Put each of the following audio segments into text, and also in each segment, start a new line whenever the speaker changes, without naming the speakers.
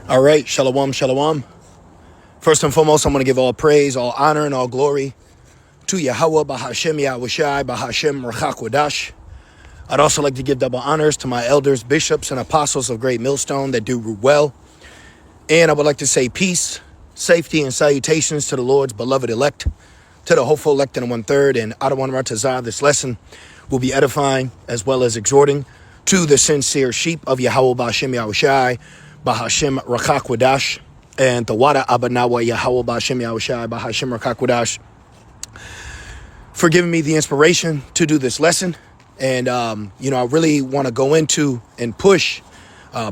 All right, shalom, shalom. First and foremost, I'm going to give all praise, all honor, and all glory to Yahweh, Bahashem Yahushai, Bahashem Rachakwadash. I'd also like to give double honors to my elders, bishops, and apostles of Great Millstone that do well. And I would like to say peace, safety, and salutations to the Lord's beloved elect, to the hopeful elect in 1/3. And Adawan Ratazah, this lesson will be edifying as well as exhorting to the sincere sheep of Yahweh, Bahashem Yahushai, Bahashem Rachakwadash, and the Wada Abanawa Yahweh Bahashem Yahushai Bahashem Rachakwadash for giving me the inspiration to do this lesson. And, I really want to go into and push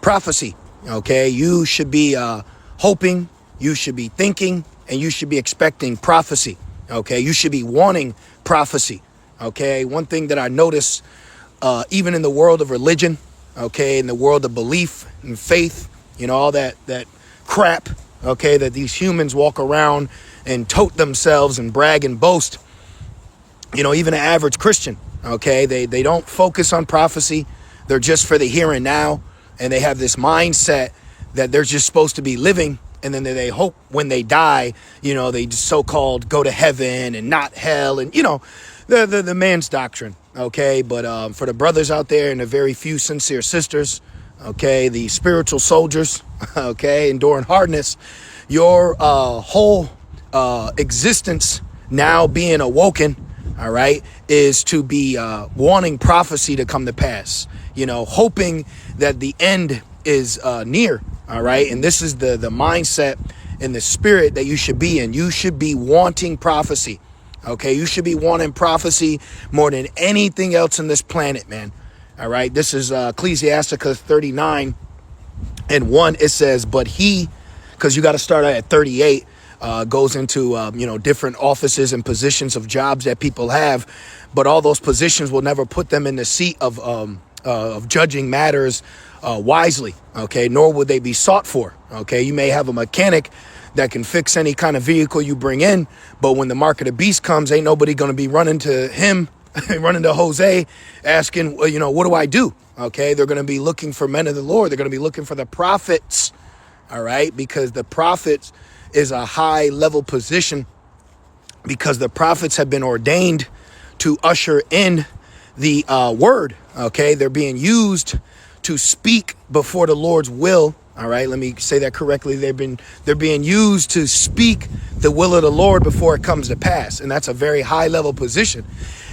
prophecy. Okay, you should be hoping, you should be thinking, and you should be expecting prophecy. Okay, you should be wanting prophecy. Okay, one thing that I notice, even in the world of religion, okay, in the world of belief and faith, all that crap, okay, that these humans walk around and tote themselves and brag and boast. Even an average Christian, okay, they don't focus on prophecy. They're just for the here and now. And they have this mindset that they're just supposed to be living. And then they hope when they die, they just so-called go to heaven and not hell. And, the man's doctrine, okay. But for the brothers out there and the very few sincere sisters, okay, the spiritual soldiers, okay, enduring hardness, your whole existence now being awoken, all right, is to be wanting prophecy to come to pass, hoping that the end is near, all right. And this is the mindset and the spirit that you should be in. You should be wanting prophecy, okay. You should be wanting prophecy more than anything else on this planet, man. All right, this is Ecclesiasticus 39:1. It says, but he, because you got to start at 38, goes into, different offices and positions of jobs that people have. But all those positions will never put them in the seat of judging matters wisely, okay, nor would they be sought for, okay. You may have a mechanic that can fix any kind of vehicle you bring in, but when the mark of the beast comes, ain't nobody going to be running to him, running to Jose, asking, what do I do? Okay, they're going to be looking for men of the Lord. They're going to be looking for the prophets, all right, because the prophets is a high level position, because the prophets have been ordained to usher in the word, okay. They're being used to speak before the Lord's will. All right, let me say that correctly. They're being used to speak the will of the Lord before it comes to pass. And that's a very high level position.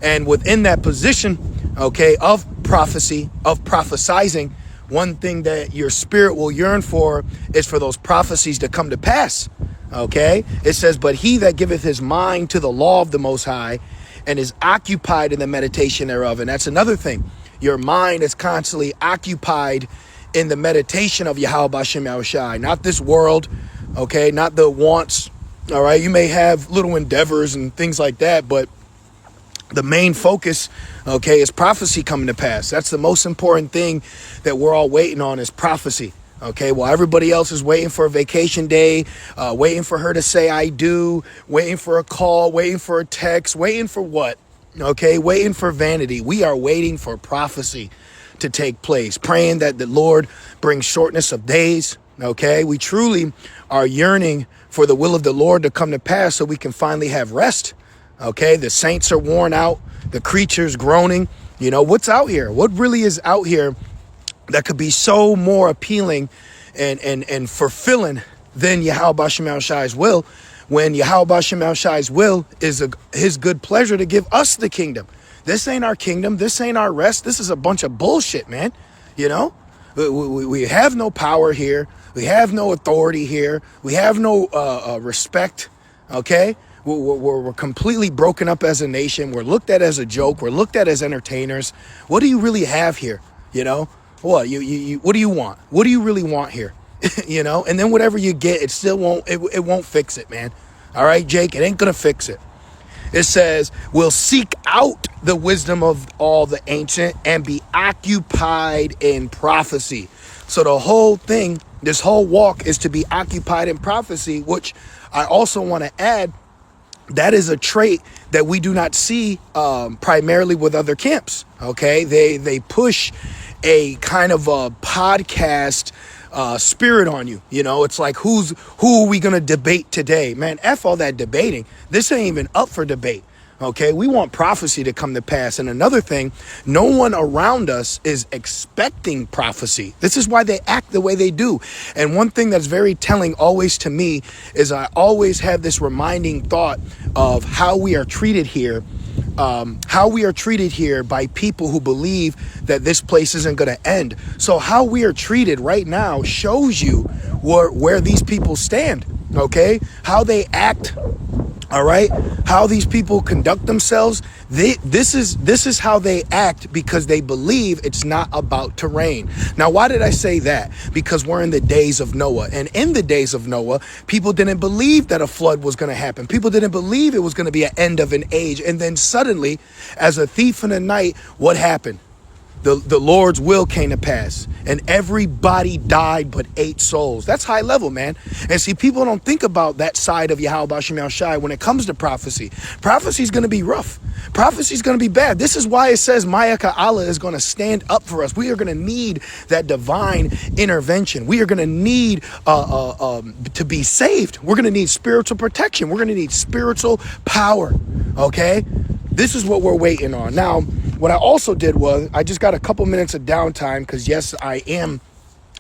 And within that position, okay, of prophecy, of prophesizing, one thing that your spirit will yearn for is for those prophecies to come to pass. Okay, it says, but he that giveth his mind to the law of the Most High and is occupied in the meditation thereof. And that's another thing. Your mind is constantly occupied in the meditation of Yahweh Bashem Yahushai, not this world, okay, not the wants, all right. You may have little endeavors and things like that, but the main focus, okay, is prophecy coming to pass. That's the most important thing that we're all waiting on, is prophecy, okay. While everybody else is waiting for a vacation day, waiting for her to say I do, waiting for a call, waiting for a text, waiting for what? Okay, waiting for vanity. We are waiting for prophecy to take place, praying that the Lord brings shortness of days. Okay, we truly are yearning for the will of the Lord to come to pass so we can finally have rest. Okay, the saints are worn out, the creatures groaning. What's out here? What really is out here that could be so more appealing and fulfilling than Yahweh Bashem Yahushai's will, when Yahweh Bashem Yahushai's will is his good pleasure to give us the kingdom. This ain't our kingdom. This ain't our rest. This is a bunch of bullshit, man. We have no power here. We have no authority here. We have no respect. Okay, we're completely broken up as a nation. We're looked at as a joke. We're looked at as entertainers. What do you really have here? What you what do you want? What do you really want here? And then whatever you get, it still won't. It won't fix it, man. All right, Jake. It ain't gonna fix it. It says, we'll seek out the wisdom of all the ancient and be occupied in prophecy. So the whole thing, this whole walk, is to be occupied in prophecy, which I also want to add, that is a trait that we do not see primarily with other camps. Okay, they push a kind of a podcast spirit on you. You know, it's like, who are we going to debate today? Man, F all that debating. This ain't even up for debate. Okay, we want prophecy to come to pass. And another thing, no one around us is expecting prophecy. This is why they act the way they do. And one thing that's very telling always to me is I always have this reminding thought of how we are treated here. How we are treated here by people who believe that this place isn't going to end. So how we are treated right now shows you where these people stand. Okay, how they act. All right, how these people conduct themselves. This is how they act because they believe it's not about to rain. Now, why did I say that? Because we're in the days of Noah, and in the days of Noah, people didn't believe that a flood was going to happen. People didn't believe it was going to be an end of an age. And then suddenly, as a thief in the night, what happened? The Lord's will came to pass, and everybody died but 8 souls. That's high level, man. And see, people don't think about that side of Yahweh Shem Shai when it comes to prophecy. Prophecy is going to be rough. Prophecy is going to be bad. This is why it says Ma'aka Allah is going to stand up for us. We are going to need that divine intervention. We are going to need to be saved. We're going to need spiritual protection. We're going to need spiritual power. Okay? This is what we're waiting on. Now, what I also did was I just got a couple minutes of downtime because, yes, I am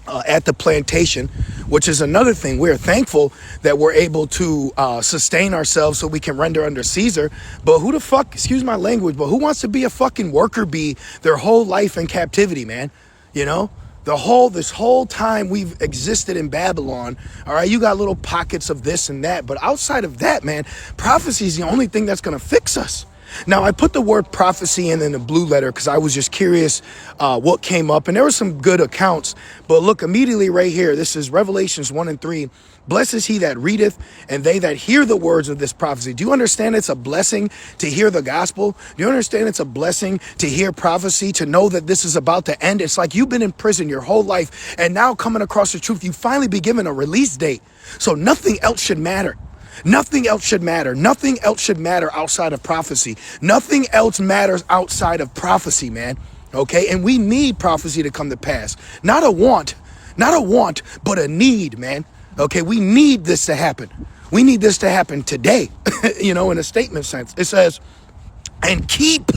at the plantation, which is another thing. We're thankful that we're able to sustain ourselves so we can render under Caesar. But who the fuck, excuse my language, but who wants to be a fucking worker bee their whole life in captivity, man? You know? This whole time we've existed in Babylon, all right, you got little pockets of this and that. But outside of that, man, prophecy is the only thing that's going to fix us. Now, I put the word prophecy in the blue letter because I was just curious what came up. And there were some good accounts. But look, immediately right here, this is Revelations 1 and 3. Blessed is he that readeth and they that hear the words of this prophecy. Do you understand it's a blessing to hear the gospel? Do you understand it's a blessing to hear prophecy, to know that this is about to end? It's like you've been in prison your whole life and now coming across the truth, you finally be given a release date. So nothing else should matter. Nothing else should matter. Nothing else should matter outside of prophecy. Nothing else matters outside of prophecy, man. Okay? And we need prophecy to come to pass. Not a want, but a need, man. Okay? We need this to happen. We need this to happen today, in a statement sense. It says, and keep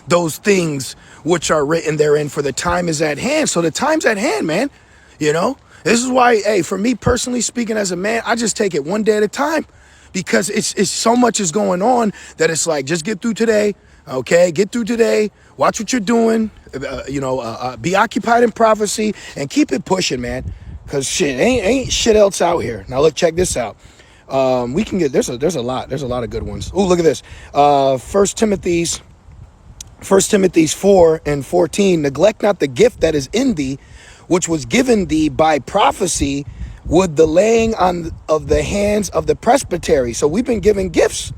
those things which are written therein, for the time is at hand. So the time's at hand, man. This is why, hey, for me personally speaking as a man, I just take it one day at a time. Because it's so much is going on that it's like, just get through today, okay? Get through today, watch what you're doing, be occupied in prophecy, and keep it pushing, man. Because shit, ain't shit else out here. Now, look, check this out. We can get, there's a lot of good ones. Oh, look at this. 1 Timothy 4 and 14, neglect not the gift that is in thee, which was given thee by prophecy, with the laying on of the hands of the presbytery. So we've been given gifts.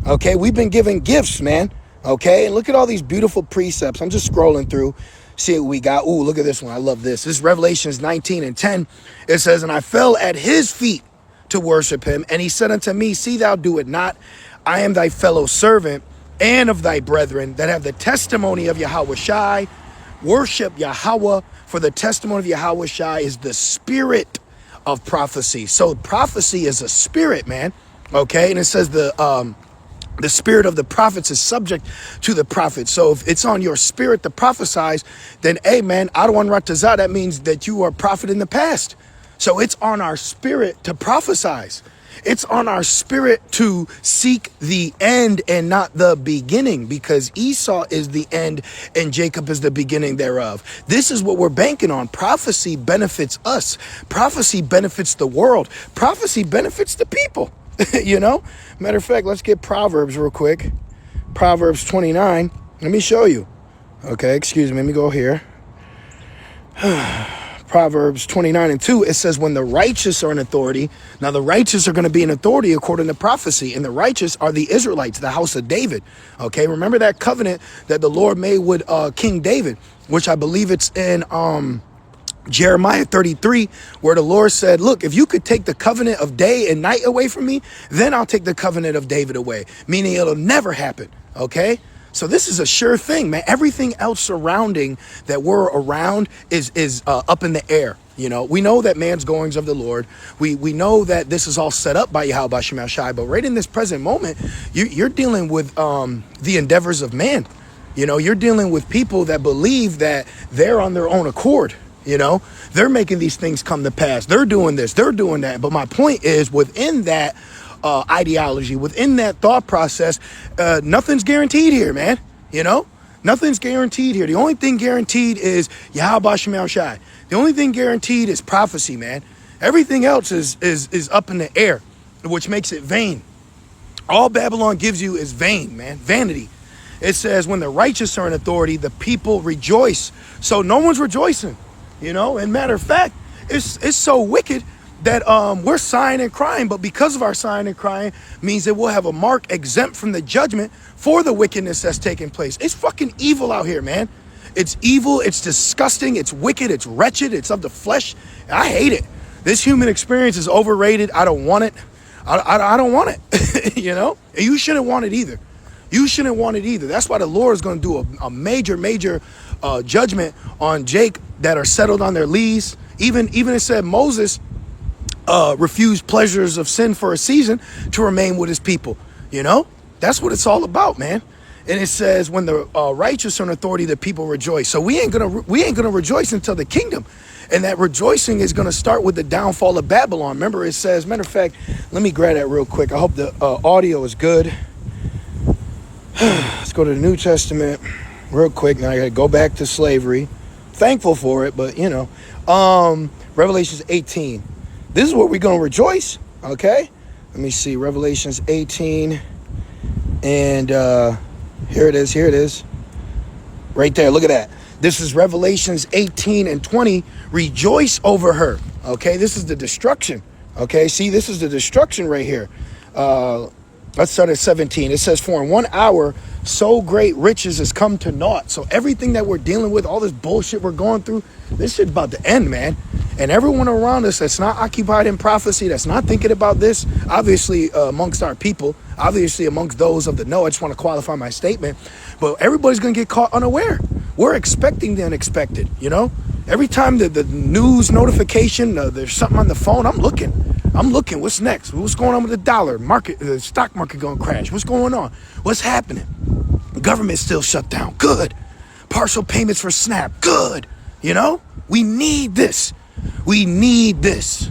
Okay, we've been given gifts, man. Okay, and look at all these beautiful precepts. I'm just scrolling through, see what we got. Ooh, look at this one. I love this. This is Revelations 19 and 10. It says, and I fell at his feet to worship him. And he said unto me, see thou do it not. I am thy fellow servant and of thy brethren that have the testimony of Yahweh Shai. Worship Yahweh, for the testimony of Yahweh Shai is the spirit of prophecy. So prophecy is a spirit, man. Okay, and it says the spirit of the prophets is subject to the prophets. So if it's on your spirit to prophesize, then hey, man, Adwan Ratazah, that means that you are a prophet in the past. So it's on our spirit to prophesize. It's on our spirit to seek the end and not the beginning, because Esau is the end and Jacob is the beginning thereof. This is what we're banking on. Prophecy benefits us. Prophecy benefits the world. Prophecy benefits the people. Matter of fact, let's get Proverbs real quick. Proverbs 29. Let me show you. Okay, excuse me. Let me go here. Proverbs 29 and 2, it says when the righteous are in authority. Now the righteous are going to be in authority according to prophecy, and the righteous are the Israelites, the house of David. Okay, remember that covenant that the Lord made with King David, which I believe it's in Jeremiah 33, where the Lord said, look, if you could take the covenant of day and night away from me, then I'll take the covenant of David away, meaning it'll never happen. Okay. So this is a sure thing, man. Everything else surrounding that we're around is up in the air. We know that man's goings of the Lord. We know that this is all set up by Yahweh Bashim Shai. But right in this present moment, you're dealing with the endeavors of man. You're dealing with people that believe that they're on their own accord. They're making these things come to pass. They're doing this, they're doing that. But my point is, within that ideology, within that thought process, nothing's guaranteed here, man. Nothing's guaranteed here. The only thing guaranteed is Yahweh Shemel Shai. The only thing guaranteed is prophecy, man. Everything else is up in the air, which makes it vain. All Babylon gives you is vain, man. Vanity. It says, when the righteous are in authority, the people rejoice. So no one's rejoicing, And matter of fact, it's so wicked that we're sighing and crying. But because of our sighing and crying means that we'll have a mark exempt from the judgment for the wickedness that's taking place. It's fucking evil out here, man. It's evil. It's disgusting. It's wicked. It's wretched. It's of the flesh. I hate it. This human experience is overrated. I don't want it. I don't want it, And you shouldn't want it either. You shouldn't want it either. That's why the Lord is going to do a major judgment on Jake that are settled on their lees. Even it said Moses refused pleasures of sin for a season to remain with his people. That's what it's all about, man. And it says, when the righteous are in authority, the people rejoice. So we ain't gonna rejoice until the kingdom. And that rejoicing is going to start with the downfall of Babylon. Remember, it says, matter of fact, let me grab that real quick. I hope the audio is good. Let's go to the New Testament real quick. Now I got to go back to slavery. Thankful for it, but Revelations 18. This is where we're going to rejoice, okay? Let me see, Revelations 18. And here it is. Right there, look at that. This is Revelations 18 and 20. Rejoice over her. Okay, this is the destruction. Okay, see, this is the destruction right here. Let's start at 17. It says, for in 1 hour, so great riches has come to naught. So everything that we're dealing with, all this bullshit we're going through, this shit about to end, man. And everyone around us that's not occupied in prophecy, that's not thinking about this, obviously amongst our people, obviously amongst those of the know, I just want to qualify my statement, but everybody's going to get caught unaware. We're expecting the unexpected, Every time the news notification, there's something on the phone, I'm looking. What's next? What's going on with the dollar market? The stock market going to crash. What's going on? What's happening? The government's still shut down. Good. Partial payments for SNAP. Good. We need this. We need this.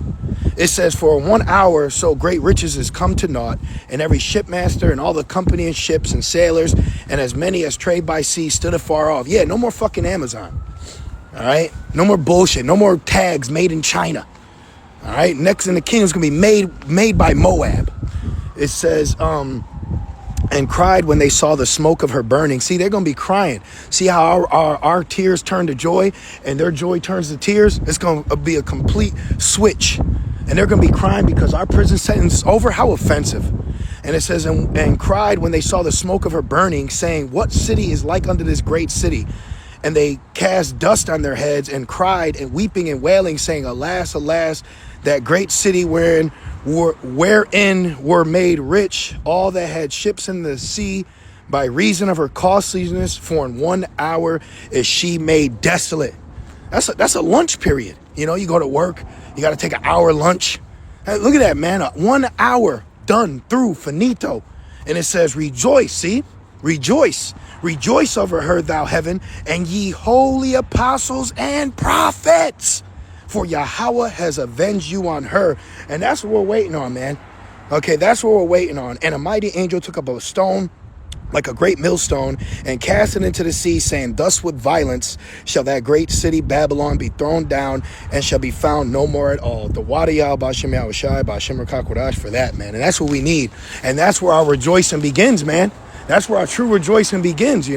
It says, for 1 hour, so great riches has come to naught, and every shipmaster and all the company and ships and sailors and as many as trade by sea stood afar off. Yeah, no more fucking Amazon. All right? No more bullshit. No more tags made in China. All right? Next in the kingdom is going to be made by Moab. It says, and cried when they saw the smoke of her burning. See, they're going to be crying. See how our tears turn to joy and their joy turns to tears? It's going to be a complete switch. And they're going to be crying because our prison sentence is over. How offensive. And it says, and cried when they saw the smoke of her burning, saying, what city is like unto this great city? And they cast dust on their heads and cried and weeping and wailing, saying, alas, alas, that great city wherein were made rich all that had ships in the sea by reason of her costliness, for in 1 hour is she made desolate. That's a lunch period. You go to work, you got to take an hour lunch. Hey, look at that, man. 1 hour done, through, finito. And it says, rejoice, see? Rejoice. Rejoice over her, thou heaven, and ye holy apostles and prophets. For Yahweh has avenged you on her. And that's what we're waiting on, man. Okay, that's what we're waiting on. And a mighty angel took up a stone, like a great millstone, and cast it into the sea, saying, thus with violence shall that great city Babylon be thrown down, and shall be found no more at all. The Wadiyah Bashem Yahushai Bashem Rakakwadash for that, man. And that's what we need. And that's where our rejoicing begins, man. That's where our true rejoicing begins,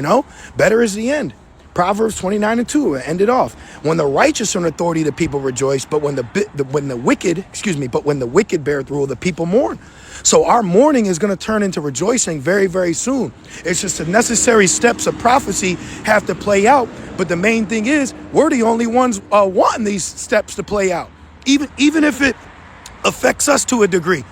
Better is the end. Proverbs 29 and 2 ended off. When the righteous are in authority, the people rejoice. But when the wicked beareth rule, the people mourn. So our mourning is going to turn into rejoicing very, very soon. It's just the necessary steps of prophecy have to play out. But the main thing is, we're the only ones wanting these steps to play out. Even if it affects us to a degree,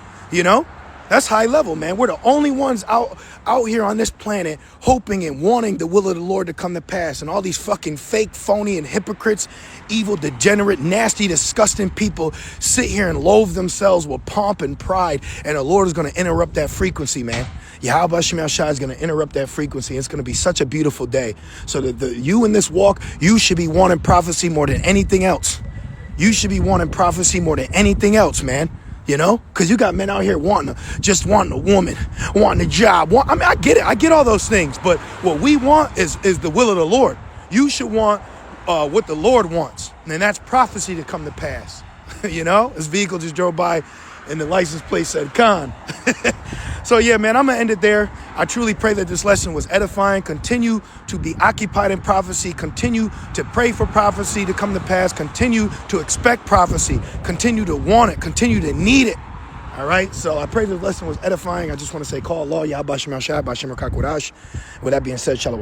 That's high level, man. We're the only ones out here on this planet hoping and wanting the will of the Lord to come to pass. And all these fucking fake, phony, and hypocrites, evil, degenerate, nasty, disgusting people sit here and loathe themselves with pomp and pride. And the Lord is going to interrupt that frequency, man. Yahweh Shem Shai is going to interrupt that frequency. It's going to be such a beautiful day. So that you in this walk, you should be wanting prophecy more than anything else. You should be wanting prophecy more than anything else, man. You know, because you got men out here wanting a woman, wanting a job. I mean, I get it. I get all those things. But what we want is the will of the Lord. You should want what the Lord wants. And that's prophecy to come to pass. You know, this vehicle just drove by and the license plate said Khan. So, yeah, man, I'm going to end it there. I truly pray that this lesson was edifying. Continue to be occupied in prophecy. Continue to pray for prophecy to come to pass. Continue to expect prophecy. Continue to want it. Continue to need it. All right? So I pray this lesson was edifying. I just want to say, call Allah, Yahweh Shem Shai, Bashem Kakwadash. With that being said, shalom.